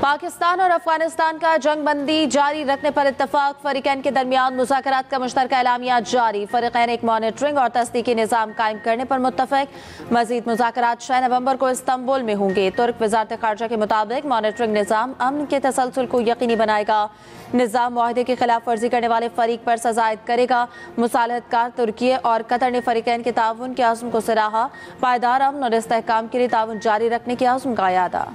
पाकिस्तान और अफगानिस्तान का जंग बंदी जारी रखने पर इत्तफाक, फरीकैन के दरमियान मुज़ाकरात का मुश्तरका एलामिया जारी। फरीकैन एक मॉनिटरिंग और तस्दीकी निज़ाम कायम करने पर मुत्तफ़िक। मज़ीद मुज़ाकरात 6 नवंबर को इस्तांबुल में होंगे। तुर्क वज़ारत ख़ारजा के मुताबिक मॉनिटरिंग निज़ाम अमन के तसलसल को यकीनी बनाएगा। निज़ाम मुआहदे की खिलाफ वर्जी करने वाले फरीक पर सज़ा आयद करेगा। मुसालहतकार तुर्की और कतर ने फरीकैन के ताउन के अज़्म को सराहा। पायदार अमन और इस्तेहकाम के लिए ताउन जारी रखने के अज़्म का यादा।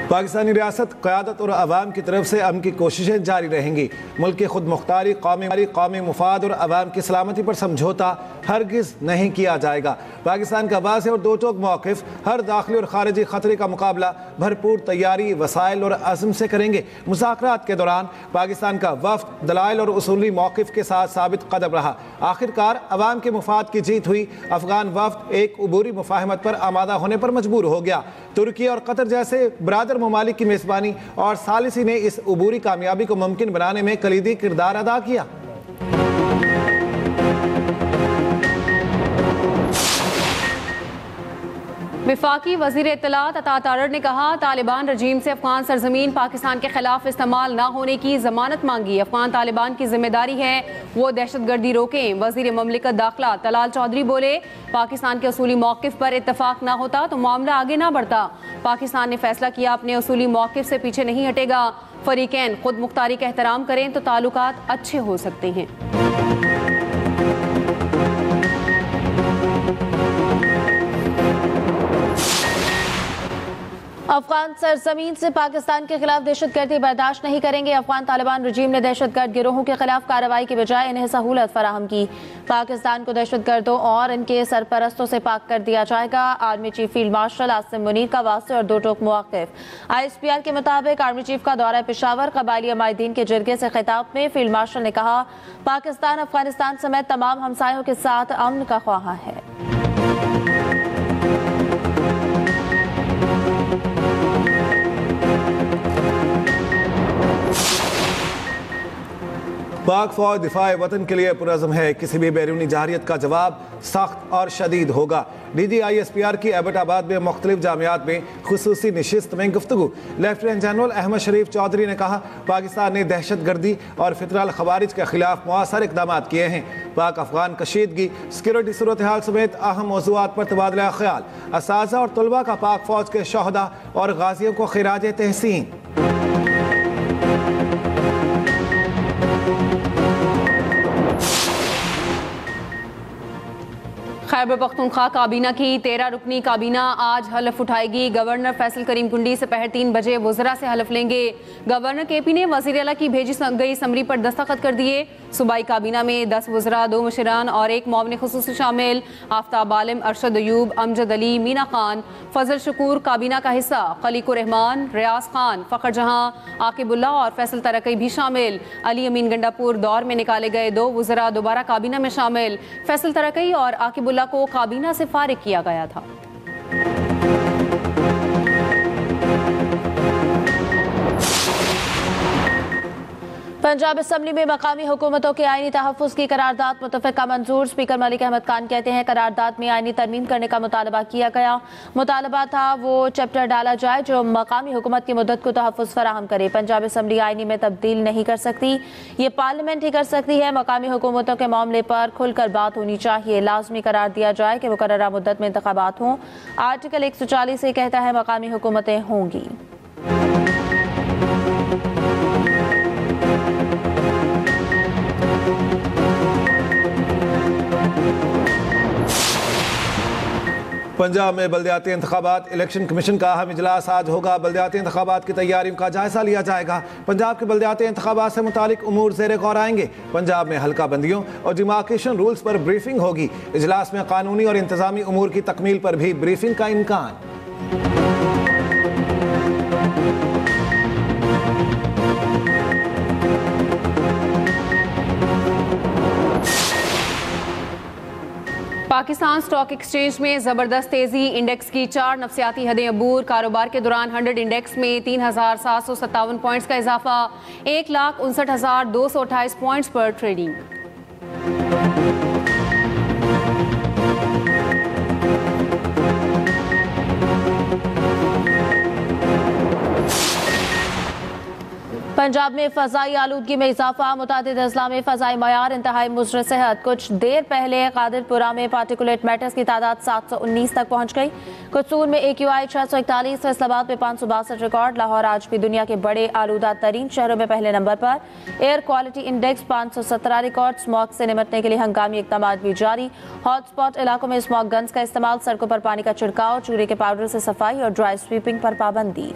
पाकिस्तानी रियासत क़यादत और अवाम की तरफ से अमन की कोशिशें जारी रहेंगी। मुल्क की खुद मुख्तारी, कौमी मुफाद और अवाम की सलामती पर समझौता हरगिज़ नहीं किया जाएगा। पाकिस्तान का वाज़ेह और दो टोक मौक़िफ़ हर दाखिली और ख़ारिजी ख़तरे का मुकाबला भरपूर तैयारी, वसाइल और अज़्म से करेंगे। मुज़ाकरात के दौरान पाकिस्तान का वफ़द दलाइल और उसूली मौक़िफ़ के साथ साबित कदम रहा। आखिरकार अवाम के मुफाद की जीत हुई। अफ़गान वफ़द एक उबूरी मुफ़ाहमत पर आमादा होने पर मजबूर हो गया। तुर्की और कतर जैसे बरादर ममालिक की मेज़बानी और सालिसी ने इस उबूरी कामयाबी को मुमकिन बनाने में कलीदी किरदार अदा किया। विफाकी वज़ीर इत्तलात अता तारड़ ने कहा, तालिबान रजीम से अफगान सरजमीन पाकिस्तान के खिलाफ इस्तेमाल न होने की जमानत मांगी। अफगान तालिबान की जिम्मेदारी है वो दहशतगर्दी रोकें। वज़ीर ममलिकत दाखिला तलाल चौधरी बोले, पाकिस्तान के उसूली मौक़िफ़ पर इत्तफाक न होता तो मामला आगे ना बढ़ता। पाकिस्तान ने फैसला किया अपने उसूली मौक़िफ़ से पीछे नहीं हटेगा। फरीकैन खुद मुख्तारी का एहतराम करें तो ताल्लुकात अच्छे हो सकते हैं। अफगान सरजमीन से पाकिस्तान के खिलाफ दहशतगर्दी बर्दाश्त नहीं करेंगे। अफगान तालिबान रजीम ने दहशतगर्द गिरोहों के खिलाफ कार्रवाई की बजाय इन्हें सहूलत फराहम की। पाकिस्तान को दहशतगर्दों और इनके सरपरस्तों से पाक कर दिया जाएगा। Army chief field marshal Asim Munir का वास्ते और दो टोक मौक़िफ़। ISPR के मुताबिक आर्मी चीफ का दौरा पेशावर कबायली अमायदीन के जरगे से खिताब में फील्ड मार्शल ने कहा, पाकिस्तान अफगानिस्तान समेत तमाम हमसायों के साथ अमन का ख्वाहा है। पाक फौज दिफाए वतन के लिए पुरज़्म है। किसी भी बैरूनी जारियत का जवाब सख्त और शदीद होगा। DG ISPR की एबटाबाद में मुख्तलिफ जामियात में खुसूसी नशिस्त में गुफ्तगू। लेफ्टिनेंट जनरल अहमद शरीफ चौधरी ने कहा, पाकिस्तान ने दहशतगर्दी और फितरल खवारिज के खिलाफ मौसर इक़दाम किए हैं। पाक अफगान कशीदगी, सिक्योरिटी सूरत हाल समेत अहम मौज़ूआत पर तबादला ख्याल। असातिज़ा और तलबा का पाक फौज के शहदा और गाजियों को खिराज तहसीन। खैबर पख्तूनख्वा काबीना की 13 रुकनी काबीना आज हलफ उठाएगी। गवर्नर फैसल करीम कुंडी से पहर 3 बजे वज़रा से हलफ लेंगे। गवर्नर KP ने वज़ीर आला की भेजी गई समरी पर दस्तखत कर दिए। सूबाई काबीना में 10 वज़रा, 2 मुशिरान और 1 मुआविन खुसूसी शामिल। आफ्ताब आलिम, अरशद अयूब, अमजद अली, मीना खान, फजल शकूर काबीना का हिस्सा। खलीकुर रहमान, रियाज खान, फ़खर जहां, आकिबुल्ला और फैसल तरक़ई भी शामिल। अली अमीन गंडापुर दौर में निकाले गए 2 वज़रा दोबारा काबीना में शामिल। फैसल तरक़ई और आकिबुल्ला को काबीना से फारिग किया गया था। पंजाब असम्बली में मकामी हुकूमतों के आईनी तहफ़्फ़ुज़ की करारदाद मुतफ़िक़ा मंजूर। स्पीकर मलिक अहमद खान कहते हैं, करारदाद में आईनी तरमीम करने का मुतालबा किया गया। मुतालबा था वो चैप्टर डाला जाए जो मकामी हुकूमत की मुद्दत को तहफ़्फ़ुज़ फराहम करे। पंजाब असम्बली आईनी में तब्दील नहीं कर सकती, ये पार्लियामेंट ही कर सकती है। मकामी हुकूमतों के मामले पर खुलकर बात होनी चाहिए। लाजमी करार दिया जाए कि मुकर्ररा मुद्दत में इंतखाबात हों। आर्टिकल 140 कहता है मकामी हुकूमतें होंगी। पंजाब में बल्दियाती इंतखाबात, इलेक्शन कमीशन का अहम इजलास आज होगा। बल्दियाती इंतखाबात की तैयारियों का जायजा लिया जाएगा। पंजाब के बल्दियाती इंतखाबात से मुतालिक उमूर ज़ेर गौर आएंगे। पंजाब में हल्का बंदियों और डिमार्केशन रूल्स पर ब्रीफिंग होगी। इजलास में कानूनी और इंतजामी उमूर की तकमील पर भी ब्रीफिंग का इम्कान। पाकिस्तान स्टॉक एक्सचेंज में जबरदस्त तेजी, इंडेक्स की 4 नफसियाती हदें अबूर। कारोबार के दौरान 100 इंडेक्स में 3,757 पॉइंट्स का इजाफा, 1,59,228 पॉइंट्स पर ट्रेडिंग। पंजाब में फ़ज़ाई आलूदगी में इजाफा, मुतादिद अजला में फ़ज़ाई मयार इंतहाई मुज़र सेहत। कुछ देर पहले कादिरपुरा में पार्टिकुलेट मैटर्स की तादाद 719 तक पहुँच गई। कसूर में AQI 641, फैसलाबाद में 562 रिकॉर्ड। लाहौर आज भी दुनिया के बड़े आलूदा तरीन शहरों में पहले नंबर पर। Air quality index 517 record. Smog से निपटने के लिए हंगामी इक़दाम भी जारी। हॉटस्पॉट इलाकों में स्मॉग गन्स का इस्तेमाल, सड़कों पर पानी का छिड़काव, चूरे के पाउडर से सफाई और ड्राई स्वीपिंग पर पाबंदी।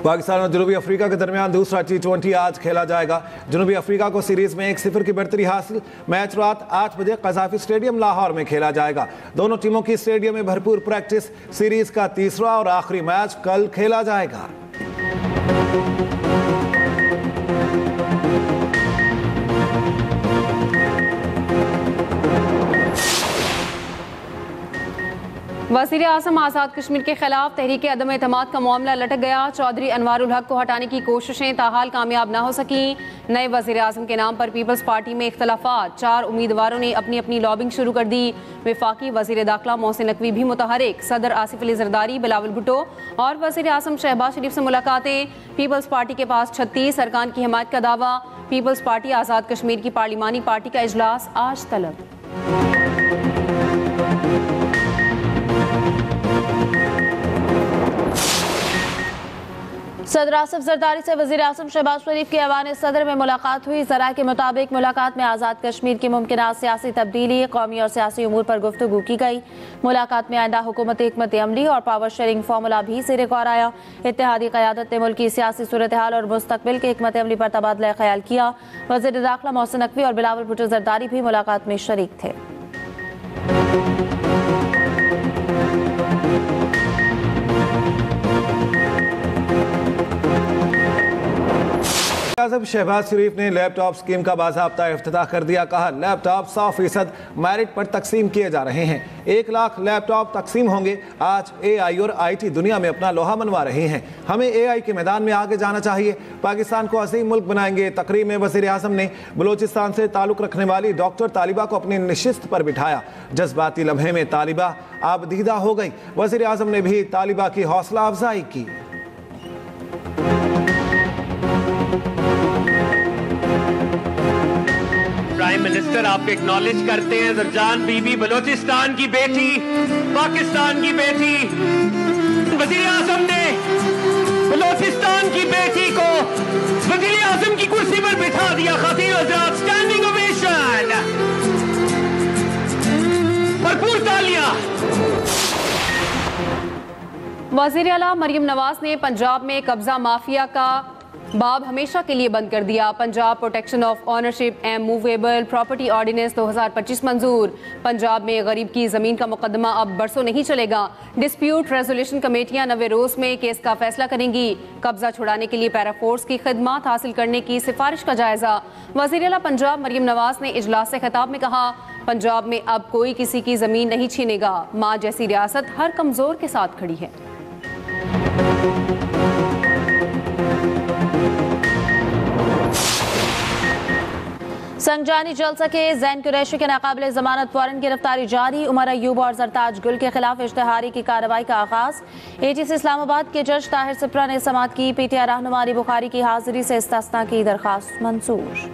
पाकिस्तान और जनूबी अफ्रीका के दरमियान दूसरा T20 आज खेला जाएगा। जनूबी अफ्रीका को सीरीज में 1-0 की बढ़तरी हासिल। मैच रात 8 बजे कज़ाफी स्टेडियम लाहौर में खेला जाएगा। दोनों टीमों की स्टेडियम में भरपूर प्रैक्टिस। सीरीज का तीसरा और आखिरी मैच कल खेला जाएगा। वज़ीर आज़म आज़ाद कश्मीर के खिलाफ तहरीक अदम एतमाद का मामला लटक गया। चौधरी अनवारुल हक को हटाने की कोशिशें ताहाल कामयाब न हो सकी। नए वज़ीर आज़म के नाम पर पीपल्स पार्टी में इख्तलाफात, 4 उम्मीदवारों ने अपनी अपनी लॉबिंग शुरू कर दी। वफाकी वज़ीर दाखिला मोहसिन नकवी भी मुतहरिक। सदर आसिफ अली जरदारी, बिलावल भुट्टो और वज़ीर आज़म शहबाज शरीफ से मुलाकातें। पीपल्स पार्टी के पास 36 अरकान की हिमायत का दावा। पीपल्स पार्टी आज़ाद कश्मीर की पार्लिमानी पार्टी का इजलास आज तलब। सदर आसिफ जरदारी से वज़ीर आज़म शहबाज शरीफ की ऐवान सदर में मुलाकात हुई। ज़राए के मुताबिक मुलाकात में आज़ाद कश्मीर की मुमकिन सियासी तब्दीली, कौमी और सियासी उमूर पर गुफ्तगू की गई। मुलाकात में आइंदा हुकूमती हिकमत अमली और पावर शेयरिंग फार्मूला भी ज़ेर गौर आया। इत्तेहादी क़यादत ने मुल्क की सियासी सूरत हाल और मुस्तकबिल के हिकमत अमली पर तबादला ख्याल किया। वज़ीर दाखिला मोहसिन नकवी और बिलावल भुट्टो जरदारी भी मुलाकात में शरीक थे। आज़म शहबाज शरीफ ने लैपटॉप स्कीम का बाज़ाब्ता इफ्तिताह कर दिया। कहा, लैपटॉप 100% मेरिट पर तकसीम किए जा रहे हैं। 1 लाख लैपटॉप तकसीम होंगे। आज AI और IT दुनिया में अपना लोहा मनवा रहे हैं। हमें AI के मैदान में आगे जाना चाहिए। पाकिस्तान को अजीम मुल्क बनाएंगे। तकरीर में वज़ीर आज़म ने बलोचिस्तान से ताल्लुक़ रखने वाली डॉक्टर तालिबा को अपनी नशिस्त पर बिठाया। जज्बाती लम्हे में तालिबा आबदीदा हो गई। वज़ीर आज़म ने भी तालिबा की हौसला अफजाई की। प्राइम मिनिस्टर आपको एक्नॉलेज करते हैं। जरजान बीबी बलोचिस्तान की बेटी, पाकिस्तान की बेटी। वज़ीर आज़म ने बलोचिस्तान की बेटी को वज़ीर आज़म की कुर्सी पर बिठा दिया। खातीन हज़रात, स्टैंडिंग ओवेशन, भरपूर तालियां। वज़ीर आला मरियम नवाज ने पंजाब में कब्जा माफिया का बाब हमेशा के लिए बंद कर दिया। Punjab protection of ownership and movable property ordinance 2025 मंजूर। पंजाब में गरीब की जमीन का मुकदमा अब बरसों नहीं चलेगा। डिस्प्यूट रेजोल्यूशन कमेटियां 90 रोज में केस का फैसला करेंगी। कब्जा छुड़ाने के लिए पैराफोर्स की खिदमत हासिल करने की सिफारिश का जायजा। वज़ीर आला पंजाब मरियम नवाज ने इजलास से खिताब में कहा, पंजाब में अब कोई किसी की जमीन नहीं छीनेगा। माँ जैसी रियासत हर कमजोर के साथ खड़ी है। संगजानी जल सके, जैन कुरैशी के नाकाबिले जमानत वारंट गिरफ्तारी जारी। उमर अयूब और जरताज गुल के खिलाफ इश्तेहारी की कार्रवाई का आगाज। ATC इस्लामाबाद के जज ताहिर सिप्रा ने समाअत की। PTI रहनुमा अली बुखारी की हाजिरी से इस्तिस्ना की दरखास्त मंजूर।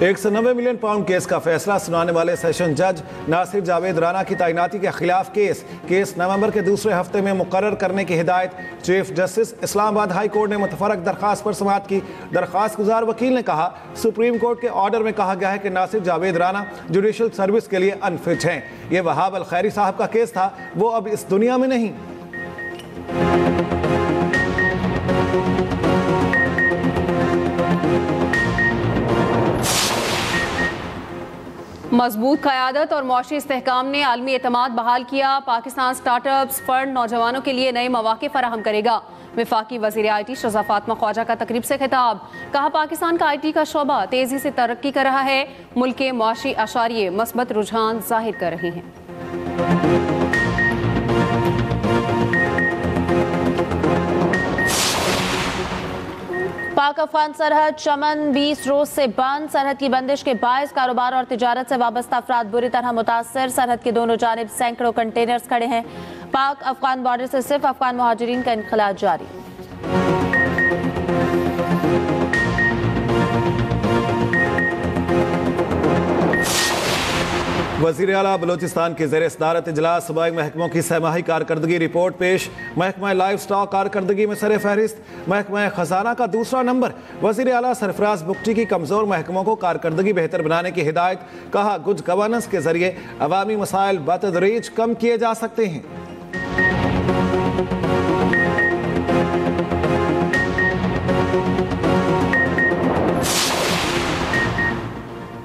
£190 मिलियन केस का फैसला सुनाने वाले सेशन जज नासिर जावेद राना की तैनाती के खिलाफ केस नवंबर के दूसरे हफ्ते में मुकर्रर करने की हिदायत। Chief justice Islamabad high court ने मुतफरक दरखास्त पर समाअत की। दरखास्त गुजार वकील ने कहा, सुप्रीम कोर्ट के ऑर्डर में कहा गया है कि नासिर जावेद राना जुडिशल सर्विस के लिए अनफिट हैं। ये वहाब अल खैरी साहब का केस था, वो अब इस दुनिया में नहीं। मजबूत क़यादत और मौशी इस्तेहकाम ने आलमी एतमाद बहाल किया। पाकिस्तान स्टार्टअप्स फंड नौजवानों के लिए नए मौके फराहम करेगा। वफाकी वज़ीर IT शहज़ाद फातिमा ख्वाजा का तकरीब से खिताब। कहा, पाकिस्तान का IT का शोबा तेज़ी से तरक्की कर रहा है। मुल्क के मौशी अशारिये मस्बत रुझान जाहिर कर रहे हैं। पाक अफगान सरहद चमन 20 रोज से बंद। सरहद की बंदिश के बायस कारोबार और तिजारत से वाबस्ता अफराद बुरी तरह मुतासर। सरहद के दोनों जानिब सैकड़ों कंटेनर्स खड़े हैं। पाक अफगान बॉर्डर से सिर्फ अफगान मुहाजिरीन का इनखला जारी। वज़ीर आला बलोचिस्तान के ज़ेर सदारत इजलास सूबाई महकमों की सहमाही कारकर्दगी रिपोर्ट पेश। महकमा लाइफ स्टॉक कारकर्दगी में सर फहरिस्त। महकमा खजाना का दूसरा नंबर। वज़ीर आला सरफराज बुगटी की कमज़ोर महकमों को कारकर्दगी बेहतर बनाने की हिदायत। कहा, गुड गवर्नेंस के जरिए अवामी मसाइल बतदरीज कम किए जा सकते हैं।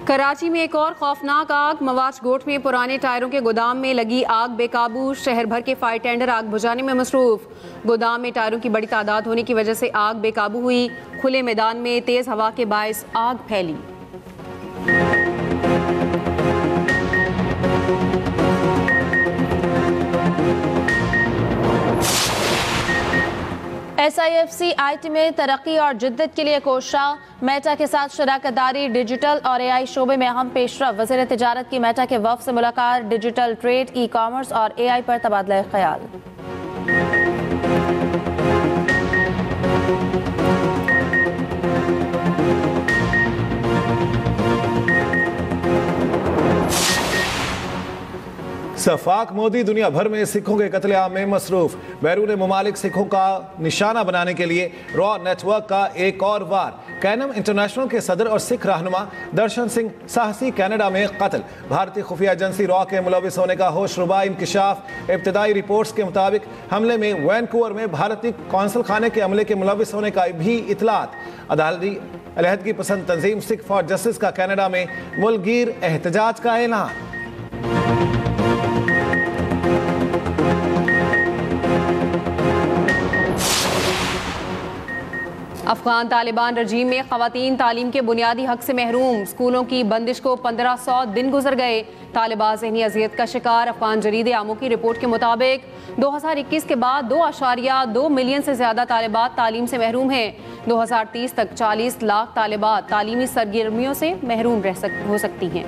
कराची में एक और खौफनाक आग। मवाज गोट में पुराने टायरों के गोदाम में लगी आग बेकाबू। शहर भर के फायर टेंडर आग बुझाने में मसरूफ। गोदाम में टायरों की बड़ी तादाद होने की वजह से आग बेकाबू हुई। खुले मैदान में तेज हवा के बायस आग फैली। SIFC IT में तरक्की और जिद्दत के लिए कोशां। मेटा के साथ शराकतदारी। डिजिटल और AI शोबे में अहम पेशरफ। वज़ीर तिजारत की मेटा के वफ़द से मुलाकात। डिजिटल ट्रेड, ई-कॉमर्स और AI पर तबादला ख्याल। सफाक मोदी दुनिया भर में सिखों के कत्लेआम में मसरूफ। बैरून मुमालिक सिखों का निशाना बनाने के लिए रॉ नेटवर्क का एक और वार। कैनम इंटरनेशनल के सदर और सिख रहनुमा दर्शन सिंह साहसी कनाडा में कत्ल। भारतीय खुफिया एजेंसी रॉ के मुलविस होने का होशरुबा इंकशाफ। इब्तदाई रिपोर्ट्स के मुताबिक हमले में वैनकूवर में भारतीय कौंसल खाने के अमले के मुलविस होने का भी इतलात। अदालती अलहदगी पसंद तंजीम सिख फॉर जस्टिस का कनाडा में मुल्कगीर एहतजाज का ऐलान। अफगान तालिबान रजीम में ख़वातीन तालीम के बुनियादी हक से महरूम। स्कूलों की बंदिश को 1500 दिन गुजर गए। तालिबान ज़हनी अजियत का शिकार। अफगान जरीदे आमों की रिपोर्ट के मुताबिक 2021 के बाद 2.2 मिलियन से ज़्यादा तालिबात तालीम से महरूम हैं। 2030 तक 40 लाख तालिबात तालीमी सरगर्मियों से महरूम हो सकती हैं।